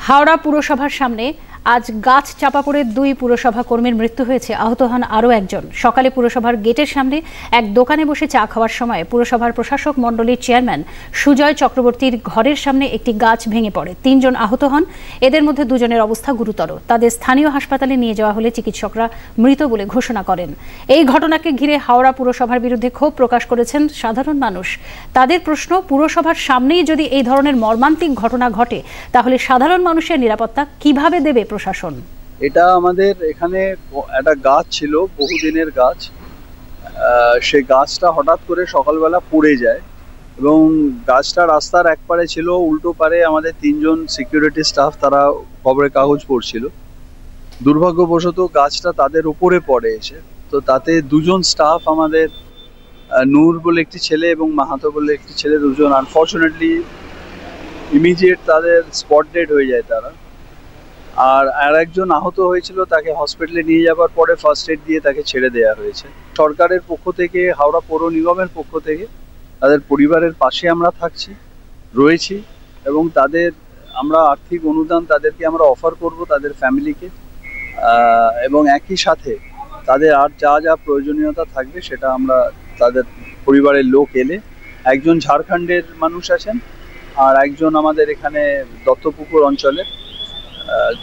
হাওড়া পুরসভার সামনে আজ গাছ চাপা পড়ে দুই পুরসভা কর্মীর মৃত্যু হয়েছে। আহত হন আরও একজন। সকালে পুরসভার গেটের সামনে এক দোকানে বসে চা খাওয়ার সময় পুরসভার প্রশাসক মণ্ডলীর চেয়ারম্যান সুজয় চক্রবর্তীর ঘরের সামনে একটি গাছ ভেঙে পড়ে। ৩ জন আহত হন। এদের মধ্যে 2 জনের অবস্থা গুরুতর। তাদের স্থানীয় হাসপাতালে নিয়ে যাওয়া হলে চিকিৎসকরা মৃত বলে ঘোষণা করেন। এই ঘটনাকে ঘিরে হাওড়া পুরসভার বিরুদ্ধে ক্ষোভ প্রকাশ করেছেন সাধারণ মানুষ। তাদের প্রশ্ন, পুরসভার সামনেই যদি এই ধরনের মর্মান্তিক ঘটনা ঘটে তাহলে সাধারণ মানুষের নিরাপত্তা কিভাবে দেবে প্রশাসন? এটা আমাদের এখানে একটা গাছ ছিল, বহুদিনের গাছ। সেই গাছটা হঠাৎ করে সকালবেলা পড়ে যায় এবং গাছটা রাস্তার একপারে ছিল, উল্টো পারে আমাদের 3 জন সিকিউরিটি স্টাফ তারা খবরের কাগজ পড়ছিল। দুর্ভাগ্যবশত গাছটা তাদের উপরে পড়ে এসে, তো তাতে 2 জন স্টাফ আমাদের, নূর বলে একটি ছেলে এবং মাহাতো বলে একটি ছেলে, 2 জন আনফর্চুনেটলি ইমিডিয়েট তাদের স্পট ডেড হয়ে যায় তারা। আর একজন আহত হয়েছিল, তাকে হসপিটালে নিয়ে যাওয়ার পরে ফার্স্ট এড দিয়ে তাকে ছেড়ে দেওয়া হয়েছে। সরকারের পক্ষ থেকে, হাওড়া পৌর নিগমের পক্ষ থেকে তাদের পরিবারের পাশে আমরা রয়েছি এবং তাদের আমরা আর্থিক অনুদান তাদেরকে আমরা অফার করব, তাদের ফ্যামিলিকে, এবং একই সাথে তাদের আর যা যা প্রয়োজনীয়তা থাকবে সেটা আমরা তাদের পরিবারের লোক এলে, একজন ঝাড়খণ্ডের মানুষ আছেন আর একজন আমাদের এখানে দত্তপুকুর অঞ্চলের,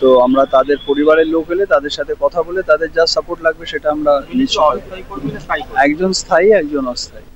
তো আমরা তাদের পরিবারের লোক এলে তাদের সাথে কথা বলে তাদের যা সাপোর্ট লাগবে সেটা আমরা নিশ্চয়ই। একজন স্থায়ী, একজন অস্থায়ী।